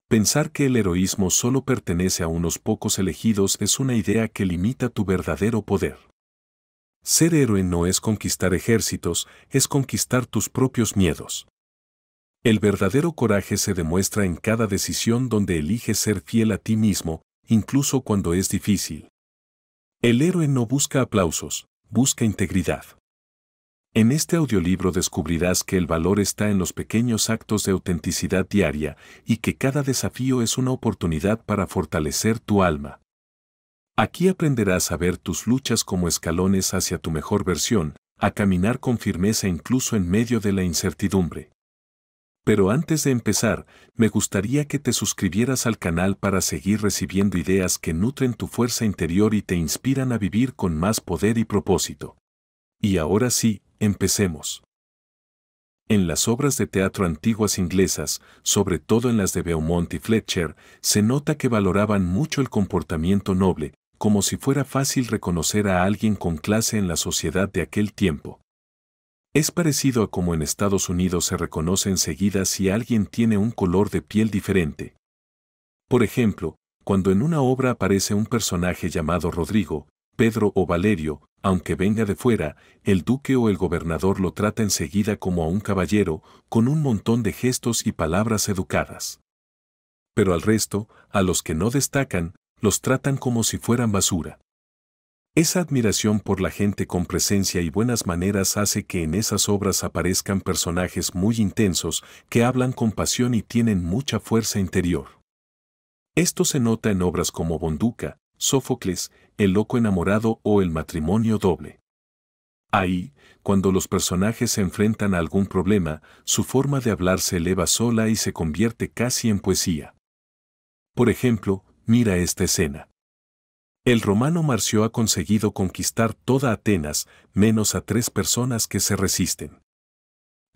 Pensar que el heroísmo solo pertenece a unos pocos elegidos es una idea que limita tu verdadero poder. Ser héroe no es conquistar ejércitos, es conquistar tus propios miedos. El verdadero coraje se demuestra en cada decisión donde eliges ser fiel a ti mismo, incluso cuando es difícil. El héroe no busca aplausos, busca integridad. En este audiolibro descubrirás que el valor está en los pequeños actos de autenticidad diaria y que cada desafío es una oportunidad para fortalecer tu alma. Aquí aprenderás a ver tus luchas como escalones hacia tu mejor versión, a caminar con firmeza incluso en medio de la incertidumbre. Pero antes de empezar, me gustaría que te suscribieras al canal para seguir recibiendo ideas que nutren tu fuerza interior y te inspiran a vivir con más poder y propósito. Y ahora sí, empecemos. En las obras de teatro antiguas inglesas, sobre todo en las de Beaumont y Fletcher, se nota que valoraban mucho el comportamiento noble, como si fuera fácil reconocer a alguien con clase en la sociedad de aquel tiempo. Es parecido a como en Estados Unidos se reconoce enseguida si alguien tiene un color de piel diferente. Por ejemplo, cuando en una obra aparece un personaje llamado Rodrigo, Pedro o Valerio, aunque venga de fuera, el duque o el gobernador lo trata enseguida como a un caballero, con un montón de gestos y palabras educadas. Pero al resto, a los que no destacan, los tratan como si fueran basura. Esa admiración por la gente con presencia y buenas maneras hace que en esas obras aparezcan personajes muy intensos, que hablan con pasión y tienen mucha fuerza interior. Esto se nota en obras como Bonduca, Sófocles, El loco enamorado o El matrimonio doble. Ahí, cuando los personajes se enfrentan a algún problema, su forma de hablar se eleva sola y se convierte casi en poesía. Por ejemplo, mira esta escena. El romano Marcio ha conseguido conquistar toda Atenas, menos a 3 personas que se resisten.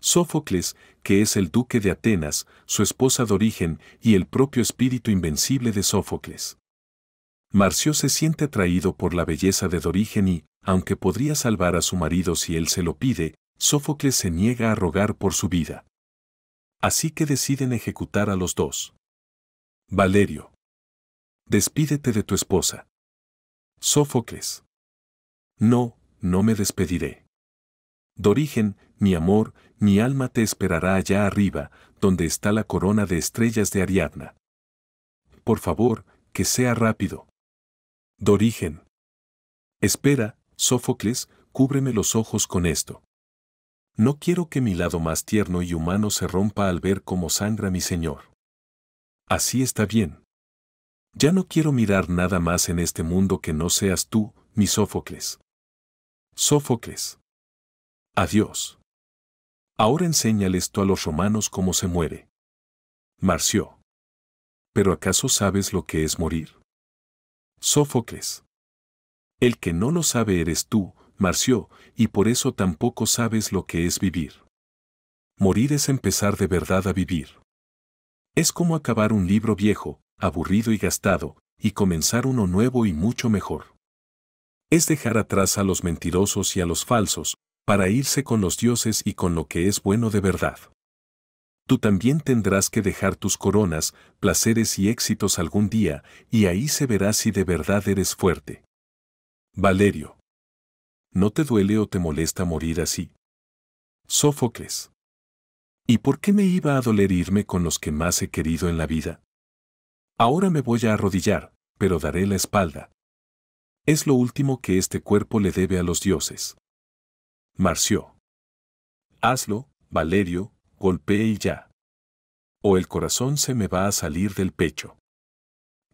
Sófocles, que es el duque de Atenas, su esposa Dorigen y el propio espíritu invencible de Sófocles. Marcio se siente atraído por la belleza de Dorigen y, aunque podría salvar a su marido si él se lo pide, Sófocles se niega a rogar por su vida. Así que deciden ejecutar a los dos. Valerio. Despídete de tu esposa. Sófocles. No, no me despediré. Dorigen, mi amor, mi alma te esperará allá arriba, donde está la corona de estrellas de Ariadna. Por favor, que sea rápido. Dorigen. Espera, Sófocles, cúbreme los ojos con esto. No quiero que mi lado más tierno y humano se rompa al ver cómo sangra mi señor. Así está bien. Ya no quiero mirar nada más en este mundo que no seas tú, mi Sófocles. Sófocles. Adiós. Ahora enséñales tú a los romanos cómo se muere. Marcio. ¿Pero acaso sabes lo que es morir? Sófocles. El que no lo sabe eres tú, Marcio, y por eso tampoco sabes lo que es vivir. Morir es empezar de verdad a vivir. Es como acabar un libro viejo, aburrido y gastado, y comenzar uno nuevo y mucho mejor. Es dejar atrás a los mentirosos y a los falsos, para irse con los dioses y con lo que es bueno de verdad. Tú también tendrás que dejar tus coronas, placeres y éxitos algún día, y ahí se verá si de verdad eres fuerte. Valerio. ¿No te duele o te molesta morir así? Sófocles. ¿Y por qué me iba a doler irme con los que más he querido en la vida? Ahora me voy a arrodillar, pero daré la espalda. Es lo último que este cuerpo le debe a los dioses. Marcio. Hazlo, Valerio, golpee y ya. O el corazón se me va a salir del pecho.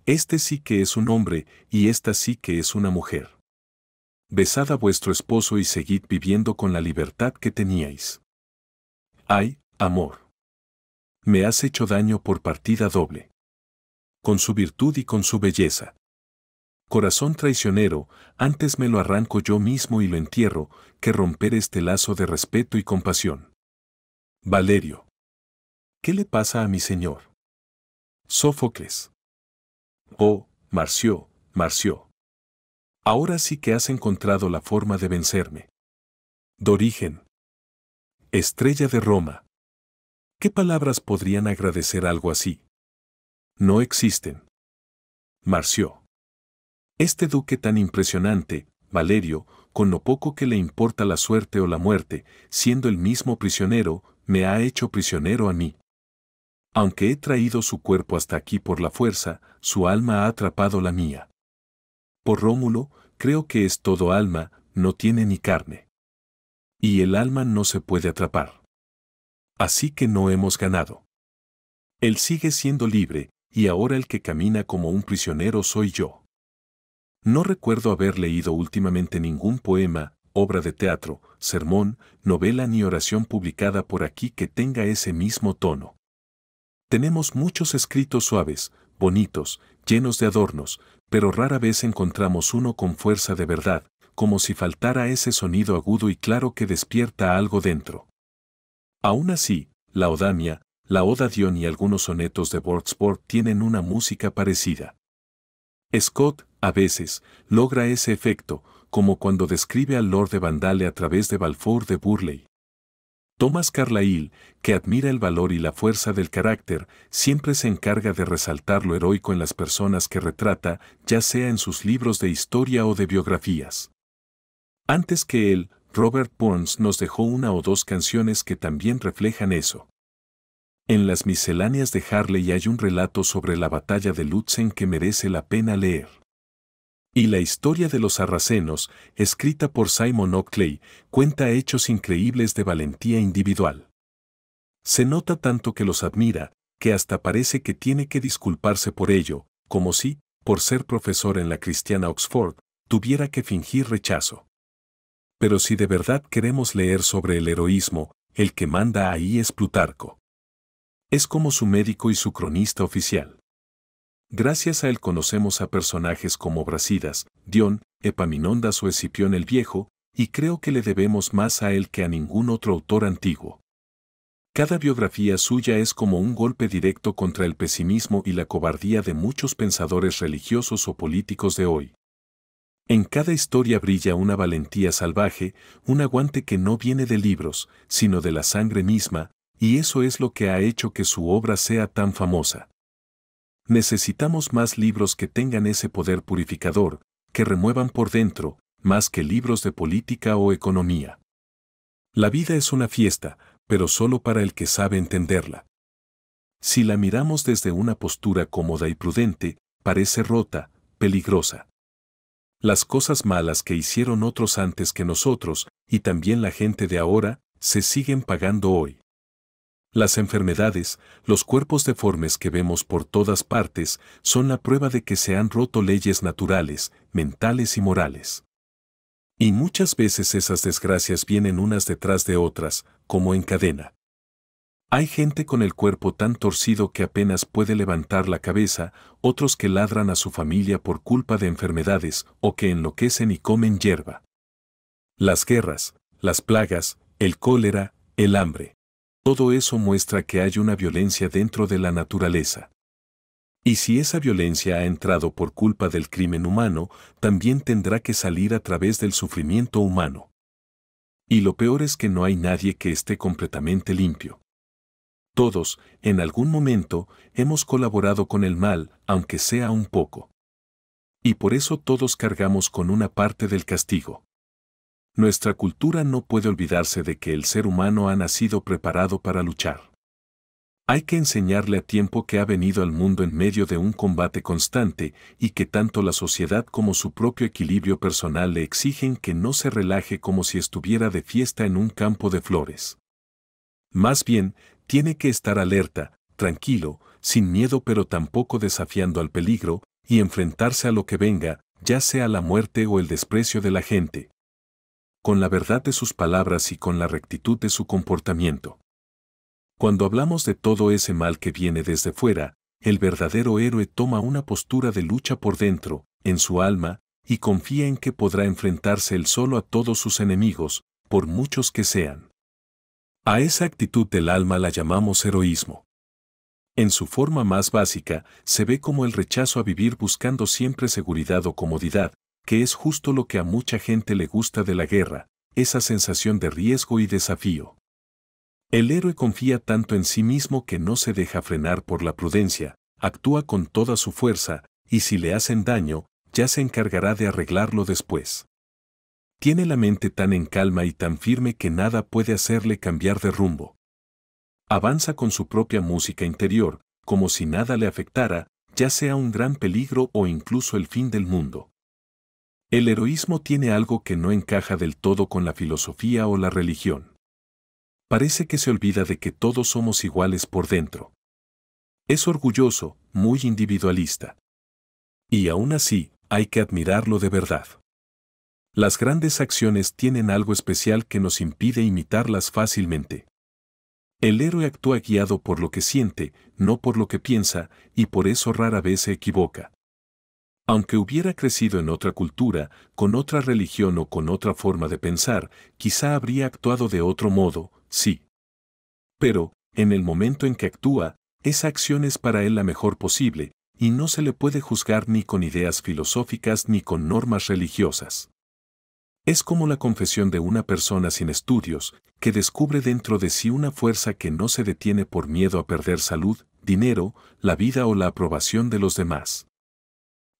Este sí que es un hombre, y esta sí que es una mujer. Besad a vuestro esposo y seguid viviendo con la libertad que teníais. Ay, amor. Me has hecho daño por partida doble. Con su virtud y con su belleza. Corazón traicionero, antes me lo arranco yo mismo y lo entierro, que romper este lazo de respeto y compasión. Valerio. ¿Qué le pasa a mi señor? Sófocles. Oh, Marcio, Marcio. Ahora sí que has encontrado la forma de vencerme. Dorigen. Estrella de Roma. ¿Qué palabras podrían agradecer algo así? No existen. Marció. Este duque tan impresionante, Valerio, con lo poco que le importa la suerte o la muerte, siendo el mismo prisionero, me ha hecho prisionero a mí. Aunque he traído su cuerpo hasta aquí por la fuerza, su alma ha atrapado la mía. Por Rómulo, creo que es todo alma, no tiene ni carne. Y el alma no se puede atrapar. Así que no hemos ganado. Él sigue siendo libre, y ahora el que camina como un prisionero soy yo. No recuerdo haber leído últimamente ningún poema, obra de teatro, sermón, novela ni oración publicada por aquí que tenga ese mismo tono. Tenemos muchos escritos suaves, bonitos, llenos de adornos, pero rara vez encontramos uno con fuerza de verdad, como si faltara ese sonido agudo y claro que despierta algo dentro. Aún así, la Odamia, la Oda Dion y algunos sonetos de Wordsworth tienen una música parecida. Scott, a veces, logra ese efecto, como cuando describe al Lord de Vandale a través de Balfour de Burley. Thomas Carlyle, que admira el valor y la fuerza del carácter, siempre se encarga de resaltar lo heroico en las personas que retrata, ya sea en sus libros de historia o de biografías. Antes que él, Robert Burns nos dejó una o dos canciones que también reflejan eso. En las misceláneas de Harley hay un relato sobre la batalla de Lutzen que merece la pena leer. Y la historia de los sarracenos, escrita por Simon Oakley, cuenta hechos increíbles de valentía individual. Se nota tanto que los admira, que hasta parece que tiene que disculparse por ello, como si, por ser profesor en la cristiana Oxford, tuviera que fingir rechazo. Pero si de verdad queremos leer sobre el heroísmo, el que manda ahí es Plutarco. Es como su médico y su cronista oficial. Gracias a él conocemos a personajes como Brasidas, Dion, Epaminondas o Escipión el Viejo, y creo que le debemos más a él que a ningún otro autor antiguo. Cada biografía suya es como un golpe directo contra el pesimismo y la cobardía de muchos pensadores religiosos o políticos de hoy. En cada historia brilla una valentía salvaje, un aguante que no viene de libros, sino de la sangre misma, y eso es lo que ha hecho que su obra sea tan famosa. Necesitamos más libros que tengan ese poder purificador, que remuevan por dentro, más que libros de política o economía. La vida es una fiesta, pero solo para el que sabe entenderla. Si la miramos desde una postura cómoda y prudente, parece rota, peligrosa. Las cosas malas que hicieron otros antes que nosotros, y también la gente de ahora, se siguen pagando hoy. Las enfermedades, los cuerpos deformes que vemos por todas partes, son la prueba de que se han roto leyes naturales, mentales y morales. Y muchas veces esas desgracias vienen unas detrás de otras, como en cadena. Hay gente con el cuerpo tan torcido que apenas puede levantar la cabeza, otros que ladran a su familia por culpa de enfermedades o que enloquecen y comen hierba. Las guerras, las plagas, el cólera, el hambre. Todo eso muestra que hay una violencia dentro de la naturaleza. Y si esa violencia ha entrado por culpa del crimen humano, también tendrá que salir a través del sufrimiento humano. Y lo peor es que no hay nadie que esté completamente limpio. Todos, en algún momento, hemos colaborado con el mal, aunque sea un poco. Y por eso todos cargamos con una parte del castigo. Nuestra cultura no puede olvidarse de que el ser humano ha nacido preparado para luchar. Hay que enseñarle a tiempo que ha venido al mundo en medio de un combate constante y que tanto la sociedad como su propio equilibrio personal le exigen que no se relaje como si estuviera de fiesta en un campo de flores. Más bien, tiene que estar alerta, tranquilo, sin miedo pero tampoco desafiando al peligro, y enfrentarse a lo que venga, ya sea la muerte o el desprecio de la gente, con la verdad de sus palabras y con la rectitud de su comportamiento. Cuando hablamos de todo ese mal que viene desde fuera, el verdadero héroe toma una postura de lucha por dentro, en su alma, y confía en que podrá enfrentarse él solo a todos sus enemigos, por muchos que sean. A esa actitud del alma la llamamos heroísmo. En su forma más básica, se ve como el rechazo a vivir buscando siempre seguridad o comodidad, que es justo lo que a mucha gente le gusta de la guerra, esa sensación de riesgo y desafío. El héroe confía tanto en sí mismo que no se deja frenar por la prudencia, actúa con toda su fuerza, y si le hacen daño, ya se encargará de arreglarlo después. Tiene la mente tan en calma y tan firme que nada puede hacerle cambiar de rumbo. Avanza con su propia música interior, como si nada le afectara, ya sea un gran peligro o incluso el fin del mundo. El heroísmo tiene algo que no encaja del todo con la filosofía o la religión. Parece que se olvida de que todos somos iguales por dentro. Es orgulloso, muy individualista. Y aún así, hay que admirarlo de verdad. Las grandes acciones tienen algo especial que nos impide imitarlas fácilmente. El héroe actúa guiado por lo que siente, no por lo que piensa, y por eso rara vez se equivoca. Aunque hubiera crecido en otra cultura, con otra religión o con otra forma de pensar, quizá habría actuado de otro modo, sí. Pero, en el momento en que actúa, esa acción es para él la mejor posible, y no se le puede juzgar ni con ideas filosóficas ni con normas religiosas. Es como la confesión de una persona sin estudios, que descubre dentro de sí una fuerza que no se detiene por miedo a perder salud, dinero, la vida o la aprobación de los demás.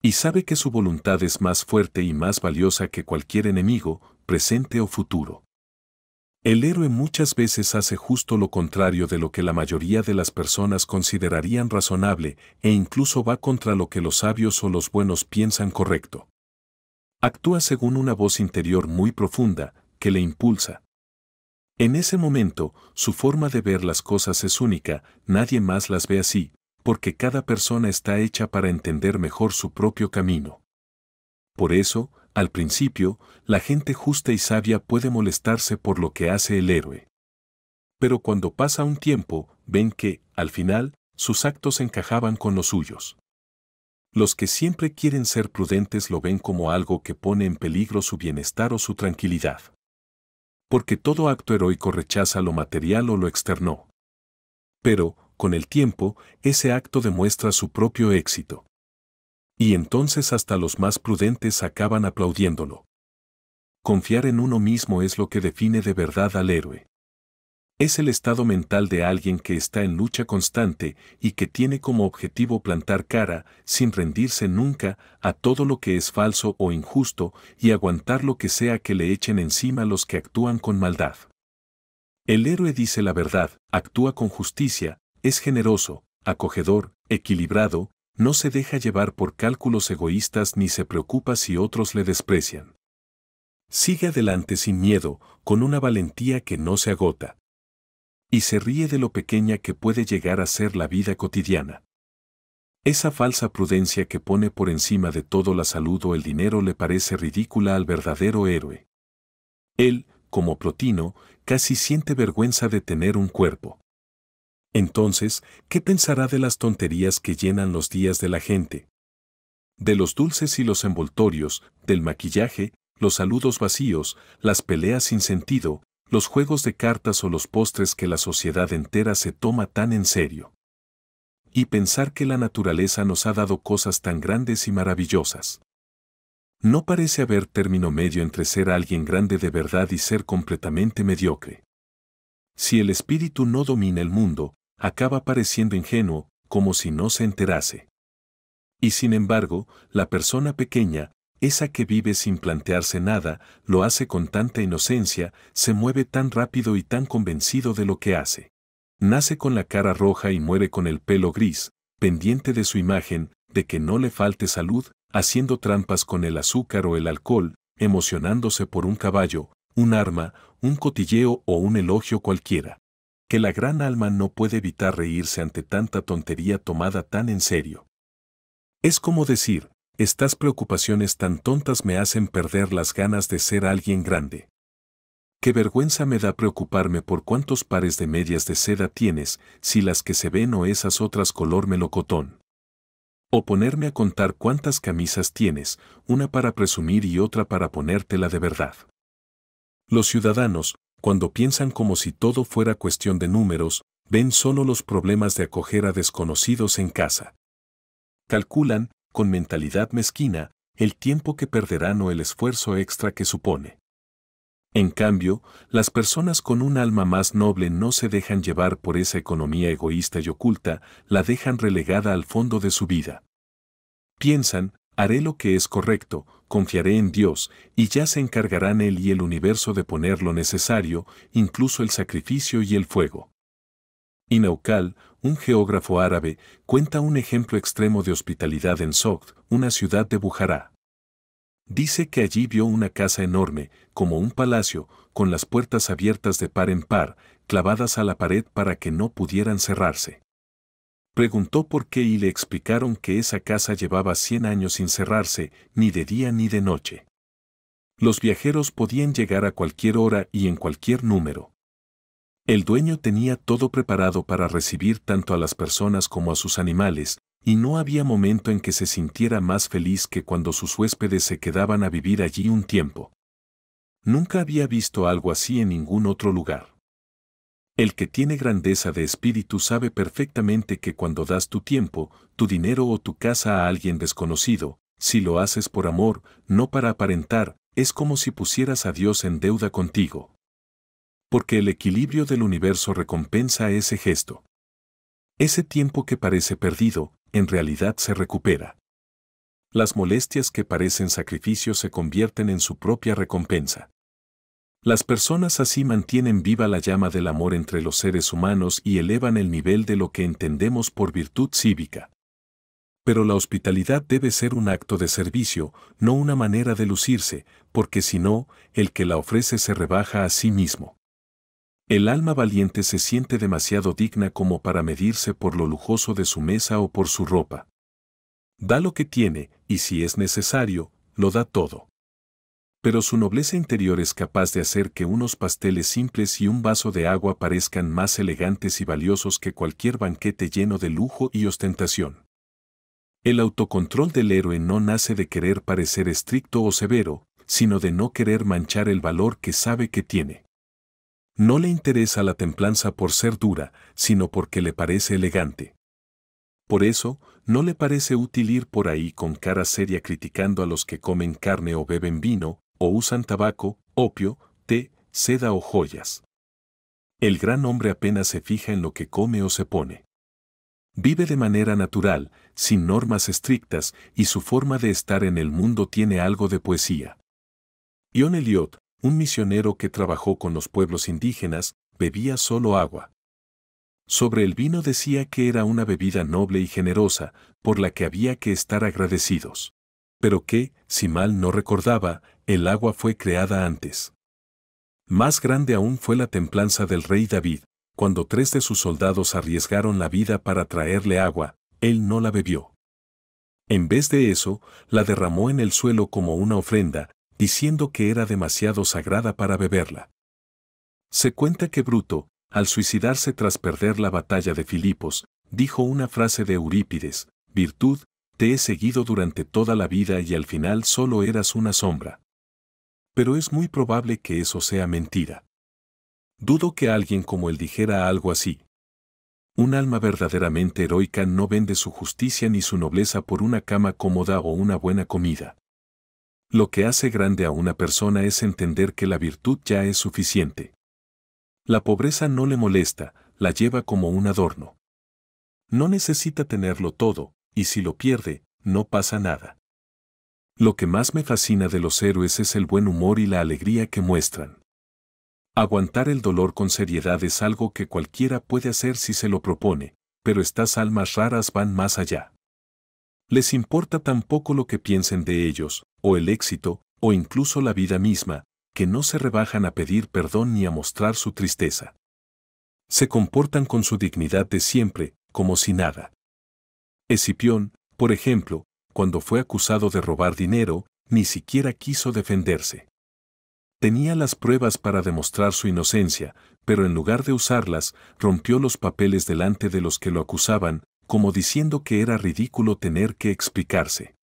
Y sabe que su voluntad es más fuerte y más valiosa que cualquier enemigo, presente o futuro. El héroe muchas veces hace justo lo contrario de lo que la mayoría de las personas considerarían razonable, e incluso va contra lo que los sabios o los buenos piensan correcto. Actúa según una voz interior muy profunda, que le impulsa. En ese momento, su forma de ver las cosas es única, nadie más las ve así, porque cada persona está hecha para entender mejor su propio camino. Por eso, al principio, la gente justa y sabia puede molestarse por lo que hace el héroe. Pero cuando pasa un tiempo, ven que, al final, sus actos encajaban con los suyos. Los que siempre quieren ser prudentes lo ven como algo que pone en peligro su bienestar o su tranquilidad. Porque todo acto heroico rechaza lo material o lo externo. Pero, con el tiempo, ese acto demuestra su propio éxito. Y entonces hasta los más prudentes acaban aplaudiéndolo. Confiar en uno mismo es lo que define de verdad al héroe. Es el estado mental de alguien que está en lucha constante y que tiene como objetivo plantar cara, sin rendirse nunca, a todo lo que es falso o injusto y aguantar lo que sea que le echen encima los que actúan con maldad. El héroe dice la verdad, actúa con justicia, es generoso, acogedor, equilibrado, no se deja llevar por cálculos egoístas ni se preocupa si otros le desprecian. Sigue adelante sin miedo, con una valentía que no se agota. Y se ríe de lo pequeña que puede llegar a ser la vida cotidiana. Esa falsa prudencia que pone por encima de todo la salud o el dinero le parece ridícula al verdadero héroe. Él, como Plotino, casi siente vergüenza de tener un cuerpo. Entonces, ¿qué pensará de las tonterías que llenan los días de la gente? De los dulces y los envoltorios, del maquillaje, los saludos vacíos, las peleas sin sentido, los juegos de cartas o los postres que la sociedad entera se toma tan en serio. Y pensar que la naturaleza nos ha dado cosas tan grandes y maravillosas. No parece haber término medio entre ser alguien grande de verdad y ser completamente mediocre. Si el espíritu no domina el mundo, acaba pareciendo ingenuo, como si no se enterase. Y sin embargo, la persona pequeña, esa que vive sin plantearse nada, lo hace con tanta inocencia, se mueve tan rápido y tan convencido de lo que hace. Nace con la cara roja y muere con el pelo gris, pendiente de su imagen, de que no le falte salud, haciendo trampas con el azúcar o el alcohol, emocionándose por un caballo, un arma, un cotilleo o un elogio cualquiera. Que la gran alma no puede evitar reírse ante tanta tontería tomada tan en serio. Es como decir, estas preocupaciones tan tontas me hacen perder las ganas de ser alguien grande. Qué vergüenza me da preocuparme por cuántos pares de medias de seda tienes, si las que se ven o esas otras color melocotón. O ponerme a contar cuántas camisas tienes, una para presumir y otra para ponértela de verdad. Los ciudadanos, cuando piensan como si todo fuera cuestión de números, ven solo los problemas de acoger a desconocidos en casa. Calculan, con mentalidad mezquina, el tiempo que perderán o el esfuerzo extra que supone. En cambio, las personas con un alma más noble no se dejan llevar por esa economía egoísta y oculta, la dejan relegada al fondo de su vida. Piensan, haré lo que es correcto, confiaré en Dios, y ya se encargarán Él y el universo de poner lo necesario, incluso el sacrificio y el fuego. Inaukal, un geógrafo árabe, cuenta un ejemplo extremo de hospitalidad en Sogd, una ciudad de Bujará. Dice que allí vio una casa enorme, como un palacio, con las puertas abiertas de par en par, clavadas a la pared para que no pudieran cerrarse. Preguntó por qué y le explicaron que esa casa llevaba 100 años sin cerrarse, ni de día ni de noche. Los viajeros podían llegar a cualquier hora y en cualquier número. El dueño tenía todo preparado para recibir tanto a las personas como a sus animales, y no había momento en que se sintiera más feliz que cuando sus huéspedes se quedaban a vivir allí un tiempo. Nunca había visto algo así en ningún otro lugar. El que tiene grandeza de espíritu sabe perfectamente que cuando das tu tiempo, tu dinero o tu casa a alguien desconocido, si lo haces por amor, no para aparentar, es como si pusieras a Dios en deuda contigo. Porque el equilibrio del universo recompensa ese gesto. Ese tiempo que parece perdido, en realidad se recupera. Las molestias que parecen sacrificio se convierten en su propia recompensa. Las personas así mantienen viva la llama del amor entre los seres humanos y elevan el nivel de lo que entendemos por virtud cívica. Pero la hospitalidad debe ser un acto de servicio, no una manera de lucirse, porque si no, el que la ofrece se rebaja a sí mismo. El alma valiente se siente demasiado digna como para medirse por lo lujoso de su mesa o por su ropa. Da lo que tiene, y si es necesario, lo da todo. Pero su nobleza interior es capaz de hacer que unos pasteles simples y un vaso de agua parezcan más elegantes y valiosos que cualquier banquete lleno de lujo y ostentación. El autocontrol del héroe no nace de querer parecer estricto o severo, sino de no querer manchar el valor que sabe que tiene. No le interesa la templanza por ser dura, sino porque le parece elegante. Por eso, no le parece útil ir por ahí con cara seria criticando a los que comen carne o beben vino, o usan tabaco, opio, té, seda o joyas. El gran hombre apenas se fija en lo que come o se pone. Vive de manera natural, sin normas estrictas, y su forma de estar en el mundo tiene algo de poesía. John Eliot, un misionero que trabajó con los pueblos indígenas, bebía solo agua. Sobre el vino decía que era una bebida noble y generosa, por la que había que estar agradecidos. Pero que, si mal no recordaba, el agua fue creada antes. Más grande aún fue la templanza del rey David, cuando 3 de sus soldados arriesgaron la vida para traerle agua, él no la bebió. En vez de eso, la derramó en el suelo como una ofrenda, diciendo que era demasiado sagrada para beberla. Se cuenta que Bruto, al suicidarse tras perder la batalla de Filipos, dijo una frase de Eurípides: virtud, te he seguido durante toda la vida y al final solo eras una sombra. Pero es muy probable que eso sea mentira. Dudo que alguien como él dijera algo así. Un alma verdaderamente heroica no vende su justicia ni su nobleza por una cama cómoda o una buena comida. Lo que hace grande a una persona es entender que la virtud ya es suficiente. La pobreza no le molesta, la lleva como un adorno. No necesita tenerlo todo, y si lo pierde, no pasa nada. Lo que más me fascina de los héroes es el buen humor y la alegría que muestran. Aguantar el dolor con seriedad es algo que cualquiera puede hacer si se lo propone, pero estas almas raras van más allá. Les importa tan poco lo que piensen de ellos, o el éxito, o incluso la vida misma, que no se rebajan a pedir perdón ni a mostrar su tristeza. Se comportan con su dignidad de siempre, como si nada. Escipión, por ejemplo, cuando fue acusado de robar dinero, ni siquiera quiso defenderse. Tenía las pruebas para demostrar su inocencia, pero en lugar de usarlas, rompió los papeles delante de los que lo acusaban, como diciendo que era ridículo tener que explicarse.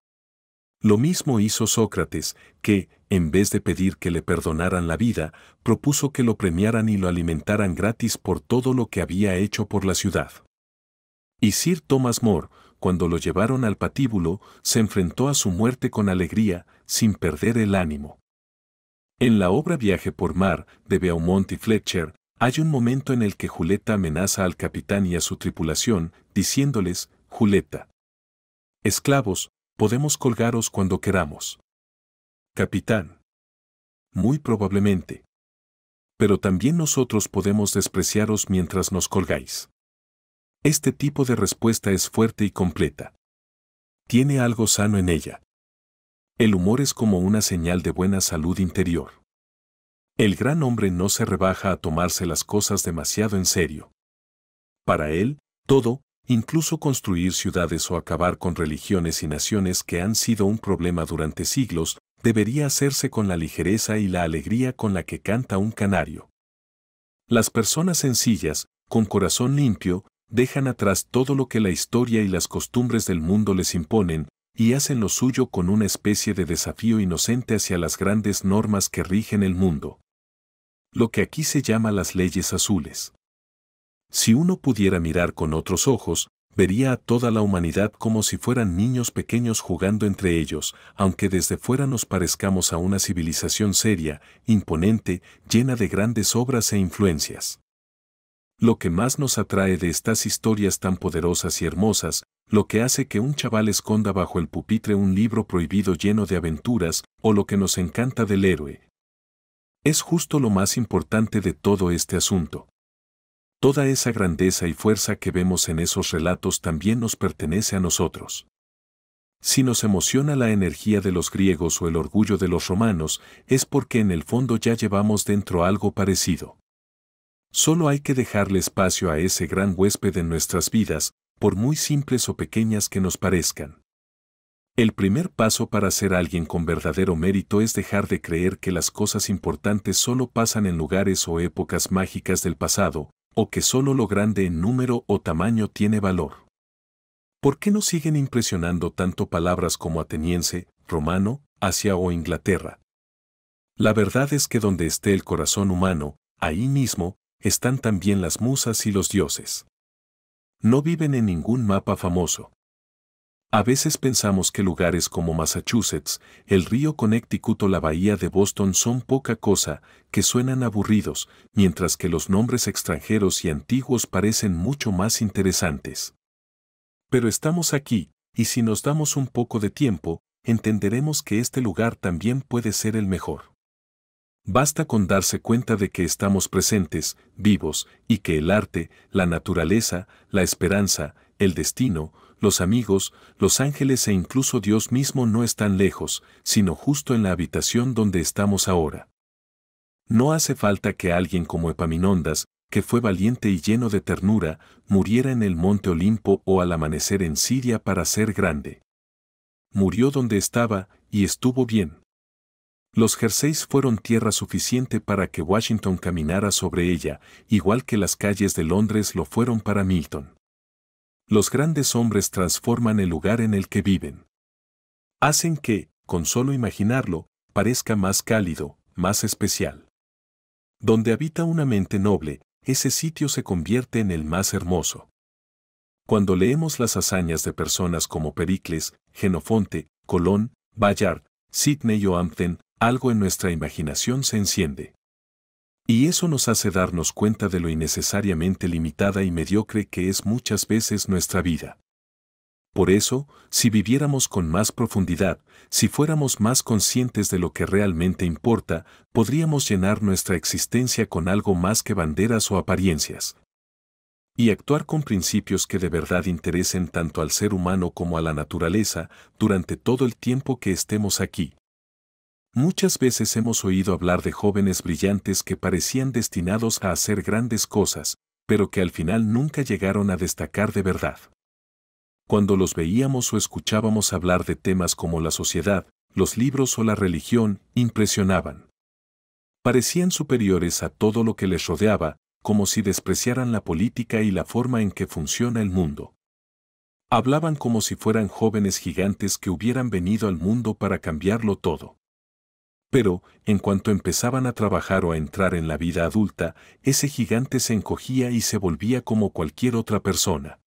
Lo mismo hizo Sócrates, que, en vez de pedir que le perdonaran la vida, propuso que lo premiaran y lo alimentaran gratis por todo lo que había hecho por la ciudad. Y Sir Thomas More, cuando lo llevaron al patíbulo, se enfrentó a su muerte con alegría, sin perder el ánimo. En la obra Viaje por mar, de Beaumont y Fletcher, hay un momento en el que Julieta amenaza al capitán y a su tripulación, diciéndoles: Julieta, esclavos, podemos colgaros cuando queramos. Capitán. Muy probablemente. Pero también nosotros podemos despreciaros mientras nos colgáis. Este tipo de respuesta es fuerte y completa. Tiene algo sano en ella. El humor es como una señal de buena salud interior. El gran hombre no se rebaja a tomarse las cosas demasiado en serio. Para él, todo, incluso construir ciudades o acabar con religiones y naciones que han sido un problema durante siglos, debería hacerse con la ligereza y la alegría con la que canta un canario. Las personas sencillas, con corazón limpio, dejan atrás todo lo que la historia y las costumbres del mundo les imponen, y hacen lo suyo con una especie de desafío inocente hacia las grandes normas que rigen el mundo. Lo que aquí se llama las leyes azules. Si uno pudiera mirar con otros ojos, vería a toda la humanidad como si fueran niños pequeños jugando entre ellos, aunque desde fuera nos parezcamos a una civilización seria, imponente, llena de grandes obras e influencias. Lo que más nos atrae de estas historias tan poderosas y hermosas, lo que hace que un chaval esconda bajo el pupitre un libro prohibido lleno de aventuras, o lo que nos encanta del héroe, es justo lo más importante de todo este asunto. Toda esa grandeza y fuerza que vemos en esos relatos también nos pertenece a nosotros. Si nos emociona la energía de los griegos o el orgullo de los romanos, es porque en el fondo ya llevamos dentro algo parecido. Solo hay que dejarle espacio a ese gran huésped en nuestras vidas, por muy simples o pequeñas que nos parezcan. El primer paso para ser alguien con verdadero mérito es dejar de creer que las cosas importantes solo pasan en lugares o épocas mágicas del pasado, o que solo lo grande en número o tamaño tiene valor. ¿Por qué nos siguen impresionando tanto palabras como ateniense, romano, Asia o Inglaterra? La verdad es que donde esté el corazón humano, ahí mismo, están también las musas y los dioses. No viven en ningún mapa famoso. A veces pensamos que lugares como Massachusetts, el río Connecticut o la bahía de Boston son poca cosa, que suenan aburridos, mientras que los nombres extranjeros y antiguos parecen mucho más interesantes. Pero estamos aquí, y si nos damos un poco de tiempo, entenderemos que este lugar también puede ser el mejor. Basta con darse cuenta de que estamos presentes, vivos, y que el arte, la naturaleza, la esperanza, el destino, los amigos, los ángeles e incluso Dios mismo no están lejos, sino justo en la habitación donde estamos ahora. No hace falta que alguien como Epaminondas, que fue valiente y lleno de ternura, muriera en el monte Olimpo o al amanecer en Siria para ser grande. Murió donde estaba, y estuvo bien. Los jerseys fueron tierra suficiente para que Washington caminara sobre ella, igual que las calles de Londres lo fueron para Milton. Los grandes hombres transforman el lugar en el que viven. Hacen que, con solo imaginarlo, parezca más cálido, más especial. Donde habita una mente noble, ese sitio se convierte en el más hermoso. Cuando leemos las hazañas de personas como Pericles, Jenofonte, Colón, Bayard, Sidney o Hampden, algo en nuestra imaginación se enciende. Y eso nos hace darnos cuenta de lo innecesariamente limitada y mediocre que es muchas veces nuestra vida. Por eso, si viviéramos con más profundidad, si fuéramos más conscientes de lo que realmente importa, podríamos llenar nuestra existencia con algo más que banderas o apariencias. Y actuar con principios que de verdad interesen tanto al ser humano como a la naturaleza durante todo el tiempo que estemos aquí. Muchas veces hemos oído hablar de jóvenes brillantes que parecían destinados a hacer grandes cosas, pero que al final nunca llegaron a destacar de verdad. Cuando los veíamos o escuchábamos hablar de temas como la sociedad, los libros o la religión, impresionaban. Parecían superiores a todo lo que les rodeaba, como si despreciaran la política y la forma en que funciona el mundo. Hablaban como si fueran jóvenes gigantes que hubieran venido al mundo para cambiarlo todo. Pero, en cuanto empezaban a trabajar o a entrar en la vida adulta, ese gigante se encogía y se volvía como cualquier otra persona.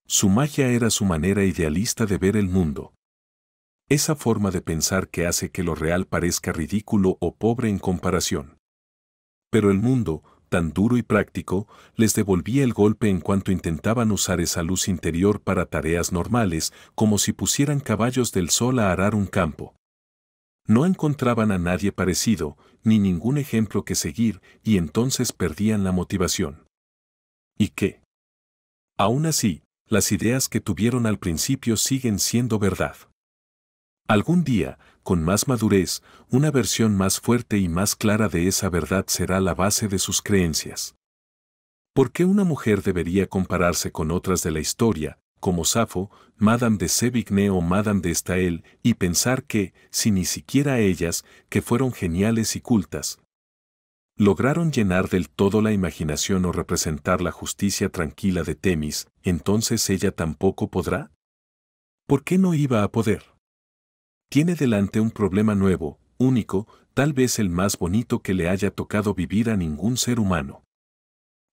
Su magia era su manera idealista de ver el mundo. Esa forma de pensar que hace que lo real parezca ridículo o pobre en comparación. Pero el mundo, tan duro y práctico, les devolvía el golpe en cuanto intentaban usar esa luz interior para tareas normales, como si pusieran caballos del sol a arar un campo. No encontraban a nadie parecido, ni ningún ejemplo que seguir, y entonces perdían la motivación. ¿Y qué? Aún así, las ideas que tuvieron al principio siguen siendo verdad. Algún día, con más madurez, una versión más fuerte y más clara de esa verdad será la base de sus creencias. ¿Por qué una mujer debería compararse con otras de la historia, como Safo, Madame de Sévigné o Madame de Staël, y pensar que, si ni siquiera ellas, que fueron geniales y cultas, lograron llenar del todo la imaginación o representar la justicia tranquila de Temis, entonces ella tampoco podrá? ¿Por qué no iba a poder? Tiene delante un problema nuevo, único, tal vez el más bonito que le haya tocado vivir a ningún ser humano.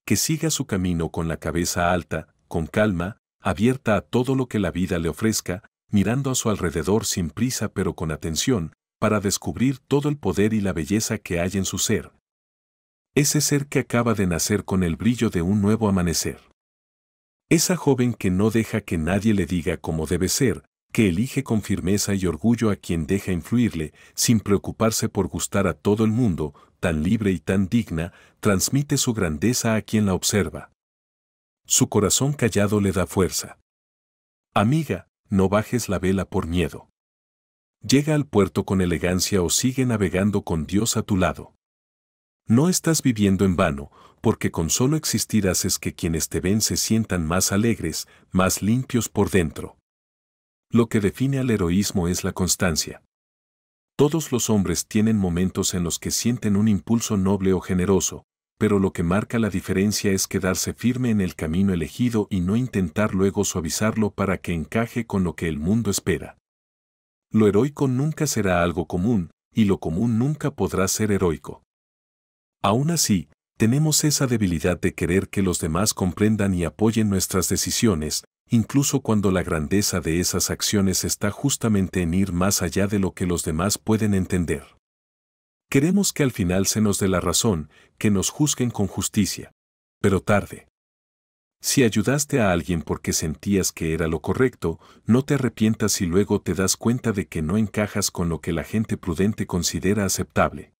Que siga su camino con la cabeza alta, con calma, abierta a todo lo que la vida le ofrezca, mirando a su alrededor sin prisa pero con atención, para descubrir todo el poder y la belleza que hay en su ser. Ese ser que acaba de nacer con el brillo de un nuevo amanecer. Esa joven que no deja que nadie le diga cómo debe ser, que elige con firmeza y orgullo a quien deja influirle, sin preocuparse por gustar a todo el mundo, tan libre y tan digna, transmite su grandeza a quien la observa. Su corazón callado le da fuerza. Amiga, no bajes la vela por miedo. Llega al puerto con elegancia o sigue navegando con Dios a tu lado. No estás viviendo en vano, porque con solo existir haces que quienes te ven se sientan más alegres, más limpios por dentro. Lo que define al heroísmo es la constancia. Todos los hombres tienen momentos en los que sienten un impulso noble o generoso, pero lo que marca la diferencia es quedarse firme en el camino elegido y no intentar luego suavizarlo para que encaje con lo que el mundo espera. Lo heroico nunca será algo común, y lo común nunca podrá ser heroico. Aún así, tenemos esa debilidad de querer que los demás comprendan y apoyen nuestras decisiones, incluso cuando la grandeza de esas acciones está justamente en ir más allá de lo que los demás pueden entender. Queremos que al final se nos dé la razón, que nos juzguen con justicia. Pero tarde. Si ayudaste a alguien porque sentías que era lo correcto, no te arrepientas si luego te das cuenta de que no encajas con lo que la gente prudente considera aceptable.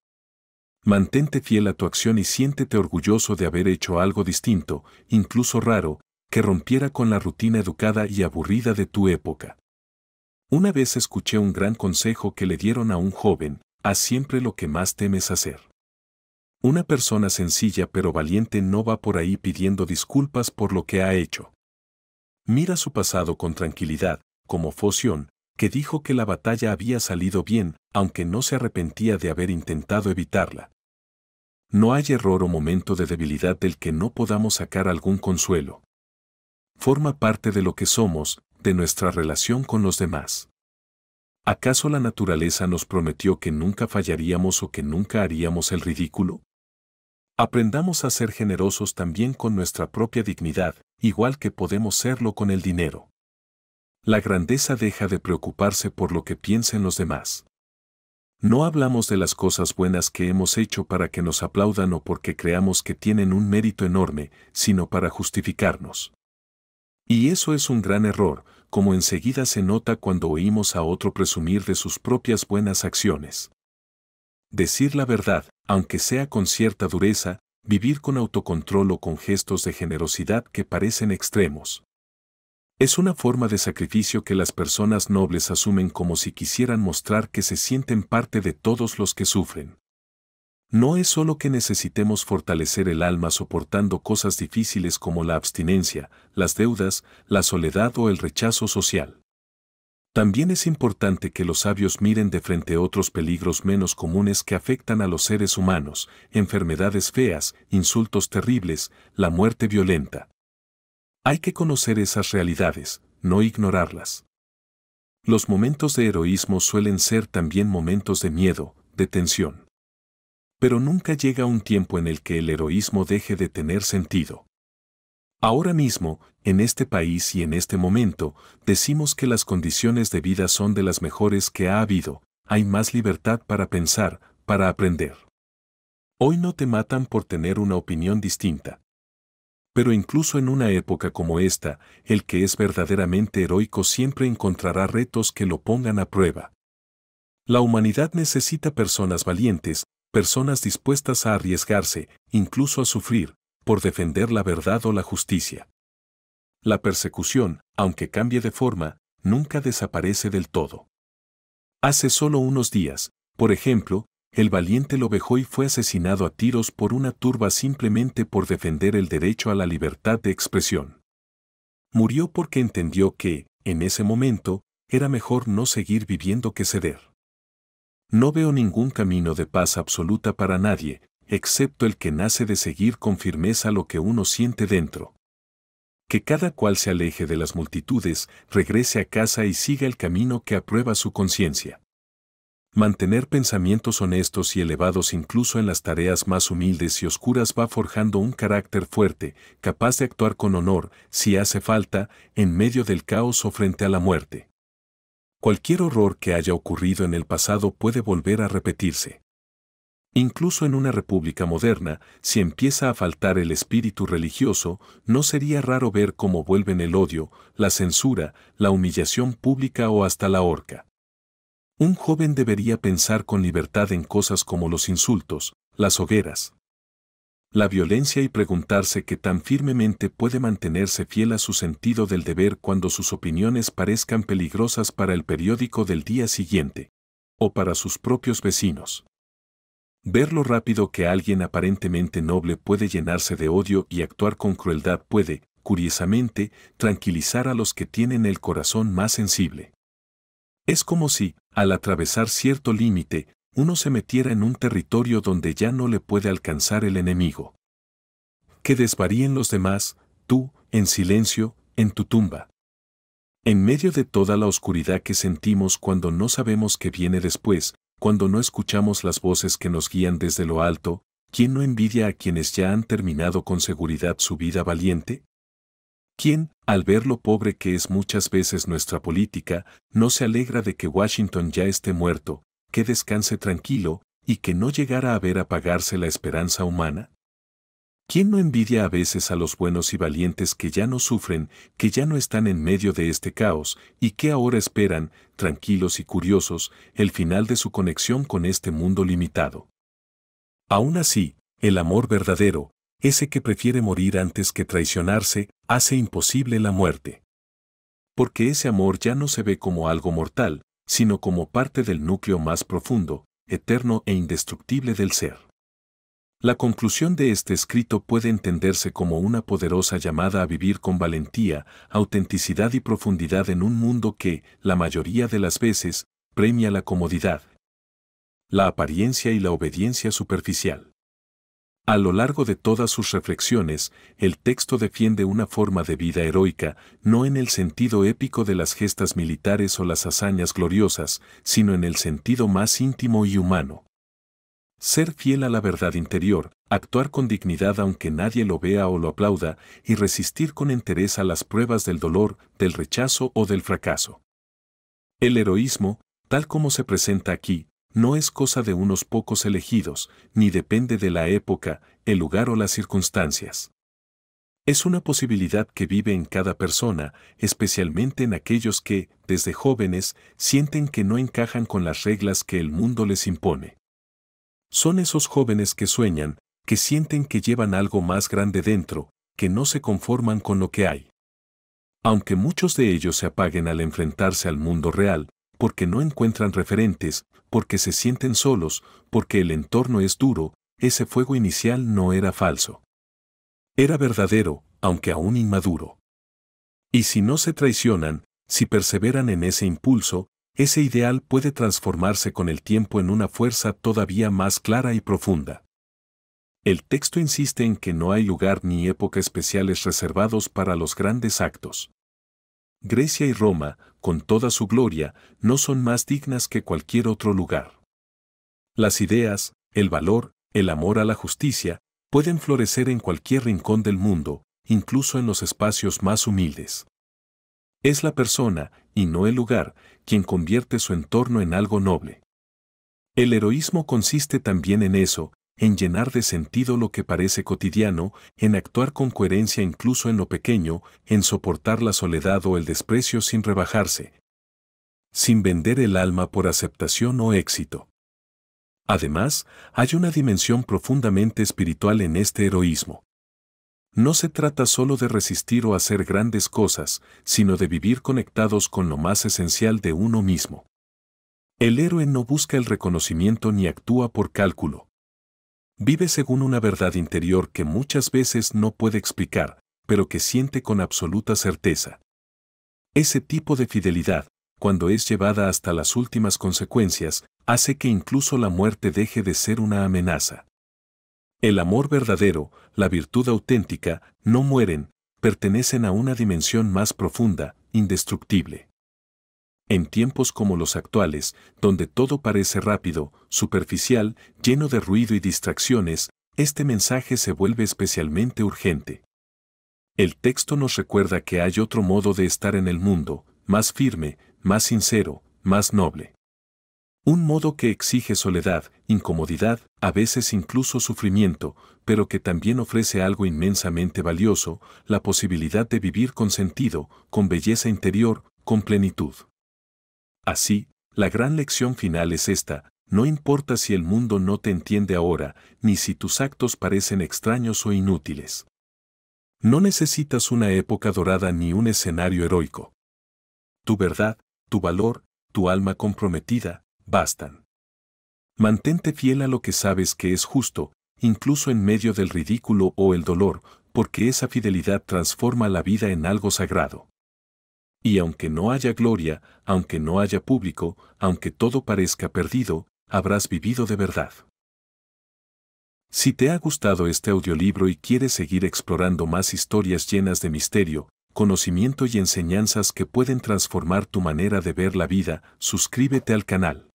Mantente fiel a tu acción y siéntete orgulloso de haber hecho algo distinto, incluso raro, que rompiera con la rutina educada y aburrida de tu época. Una vez escuché un gran consejo que le dieron a un joven: haz siempre lo que más temes hacer. Una persona sencilla pero valiente no va por ahí pidiendo disculpas por lo que ha hecho. Mira su pasado con tranquilidad, como Foción, que dijo que la batalla había salido bien, aunque no se arrepentía de haber intentado evitarla. No hay error o momento de debilidad del que no podamos sacar algún consuelo. Forma parte de lo que somos, de nuestra relación con los demás. ¿Acaso la naturaleza nos prometió que nunca fallaríamos o que nunca haríamos el ridículo? Aprendamos a ser generosos también con nuestra propia dignidad, igual que podemos serlo con el dinero. La grandeza deja de preocuparse por lo que piensen los demás. No hablamos de las cosas buenas que hemos hecho para que nos aplaudan o porque creamos que tienen un mérito enorme, sino para justificarnos. Y eso es un gran error, como enseguida se nota cuando oímos a otro presumir de sus propias buenas acciones. Decir la verdad, aunque sea con cierta dureza, vivir con autocontrol o con gestos de generosidad que parecen extremos. Es una forma de sacrificio que las personas nobles asumen como si quisieran mostrar que se sienten parte de todos los que sufren. No es solo que necesitemos fortalecer el alma soportando cosas difíciles como la abstinencia, las deudas, la soledad o el rechazo social. También es importante que los sabios miren de frente otros peligros menos comunes que afectan a los seres humanos: enfermedades feas, insultos terribles, la muerte violenta. Hay que conocer esas realidades, no ignorarlas. Los momentos de heroísmo suelen ser también momentos de miedo, de tensión. Pero nunca llega un tiempo en el que el heroísmo deje de tener sentido. Ahora mismo, en este país y en este momento, decimos que las condiciones de vida son de las mejores que ha habido, hay más libertad para pensar, para aprender. Hoy no te matan por tener una opinión distinta. Pero incluso en una época como esta, el que es verdaderamente heroico siempre encontrará retos que lo pongan a prueba. La humanidad necesita personas valientes, personas dispuestas a arriesgarse, incluso a sufrir, por defender la verdad o la justicia. La persecución, aunque cambie de forma, nunca desaparece del todo. Hace solo unos días, por ejemplo, el valiente Lovejoy fue asesinado a tiros por una turba simplemente por defender el derecho a la libertad de expresión. Murió porque entendió que, en ese momento, era mejor no seguir viviendo que ceder. No veo ningún camino de paz absoluta para nadie, excepto el que nace de seguir con firmeza lo que uno siente dentro. Que cada cual se aleje de las multitudes, regrese a casa y siga el camino que aprueba su conciencia. Mantener pensamientos honestos y elevados incluso en las tareas más humildes y oscuras va forjando un carácter fuerte, capaz de actuar con honor, si hace falta, en medio del caos o frente a la muerte. Cualquier horror que haya ocurrido en el pasado puede volver a repetirse. Incluso en una república moderna, si empieza a faltar el espíritu religioso, no sería raro ver cómo vuelven el odio, la censura, la humillación pública o hasta la horca. Un joven debería pensar con libertad en cosas como los insultos, las hogueras, la violencia y preguntarse qué tan firmemente puede mantenerse fiel a su sentido del deber cuando sus opiniones parezcan peligrosas para el periódico del día siguiente, o para sus propios vecinos. Ver lo rápido que alguien aparentemente noble puede llenarse de odio y actuar con crueldad puede, curiosamente, tranquilizar a los que tienen el corazón más sensible. Es como si, al atravesar cierto límite, uno se metiera en un territorio donde ya no le puede alcanzar el enemigo. Que desvaríen los demás, tú, en silencio, en tu tumba. En medio de toda la oscuridad que sentimos cuando no sabemos qué viene después, cuando no escuchamos las voces que nos guían desde lo alto, ¿quién no envidia a quienes ya han terminado con seguridad su vida valiente? ¿Quién, al ver lo pobre que es muchas veces nuestra política, no se alegra de que Washington ya esté muerto, que descanse tranquilo, y que no llegara a ver apagarse la esperanza humana? ¿Quién no envidia a veces a los buenos y valientes que ya no sufren, que ya no están en medio de este caos, y que ahora esperan, tranquilos y curiosos, el final de su conexión con este mundo limitado? Aún así, el amor verdadero, ese que prefiere morir antes que traicionarse, hace imposible la muerte. Porque ese amor ya no se ve como algo mortal, sino como parte del núcleo más profundo, eterno e indestructible del ser. La conclusión de este escrito puede entenderse como una poderosa llamada a vivir con valentía, autenticidad y profundidad en un mundo que, la mayoría de las veces, premia la comodidad, la apariencia y la obediencia superficial. A lo largo de todas sus reflexiones, el texto defiende una forma de vida heroica, no en el sentido épico de las gestas militares o las hazañas gloriosas, sino en el sentido más íntimo y humano. Ser fiel a la verdad interior, actuar con dignidad aunque nadie lo vea o lo aplauda, y resistir con entereza las pruebas del dolor, del rechazo o del fracaso. El heroísmo, tal como se presenta aquí, no es cosa de unos pocos elegidos, ni depende de la época, el lugar o las circunstancias. Es una posibilidad que vive en cada persona, especialmente en aquellos que, desde jóvenes, sienten que no encajan con las reglas que el mundo les impone. Son esos jóvenes que sueñan, que sienten que llevan algo más grande dentro, que no se conforman con lo que hay. Aunque muchos de ellos se apaguen al enfrentarse al mundo real, porque no encuentran referentes, porque se sienten solos, porque el entorno es duro, ese fuego inicial no era falso. Era verdadero, aunque aún inmaduro. Y si no se traicionan, si perseveran en ese impulso, ese ideal puede transformarse con el tiempo en una fuerza todavía más clara y profunda. El texto insiste en que no hay lugar ni época especiales reservados para los grandes actos. Grecia y Roma, con toda su gloria, no son más dignas que cualquier otro lugar. Las ideas, el valor, el amor a la justicia, pueden florecer en cualquier rincón del mundo, incluso en los espacios más humildes. Es la persona, y no el lugar, quien convierte su entorno en algo noble. El heroísmo consiste también en eso, en llenar de sentido lo que parece cotidiano, en actuar con coherencia incluso en lo pequeño, en soportar la soledad o el desprecio sin rebajarse, sin vender el alma por aceptación o éxito. Además, hay una dimensión profundamente espiritual en este heroísmo. No se trata solo de resistir o hacer grandes cosas, sino de vivir conectados con lo más esencial de uno mismo. El héroe no busca el reconocimiento ni actúa por cálculo. Vive según una verdad interior que muchas veces no puede explicar, pero que siente con absoluta certeza. Ese tipo de fidelidad, cuando es llevada hasta las últimas consecuencias, hace que incluso la muerte deje de ser una amenaza. El amor verdadero, la virtud auténtica, no mueren, pertenecen a una dimensión más profunda, indestructible. En tiempos como los actuales, donde todo parece rápido, superficial, lleno de ruido y distracciones, este mensaje se vuelve especialmente urgente. El texto nos recuerda que hay otro modo de estar en el mundo, más firme, más sincero, más noble. Un modo que exige soledad, incomodidad, a veces incluso sufrimiento, pero que también ofrece algo inmensamente valioso, la posibilidad de vivir con sentido, con belleza interior, con plenitud. Así, la gran lección final es esta: no importa si el mundo no te entiende ahora, ni si tus actos parecen extraños o inútiles. No necesitas una época dorada ni un escenario heroico. Tu verdad, tu valor, tu alma comprometida, bastan. Mantente fiel a lo que sabes que es justo, incluso en medio del ridículo o el dolor, porque esa fidelidad transforma la vida en algo sagrado. Y aunque no haya gloria, aunque no haya público, aunque todo parezca perdido, habrás vivido de verdad. Si te ha gustado este audiolibro y quieres seguir explorando más historias llenas de misterio, conocimiento y enseñanzas que pueden transformar tu manera de ver la vida, suscríbete al canal.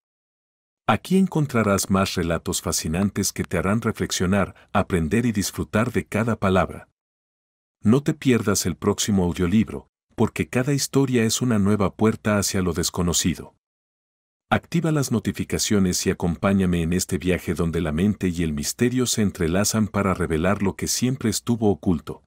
Aquí encontrarás más relatos fascinantes que te harán reflexionar, aprender y disfrutar de cada palabra. No te pierdas el próximo audiolibro, porque cada historia es una nueva puerta hacia lo desconocido. Activa las notificaciones y acompáñame en este viaje donde la mente y el misterio se entrelazan para revelar lo que siempre estuvo oculto.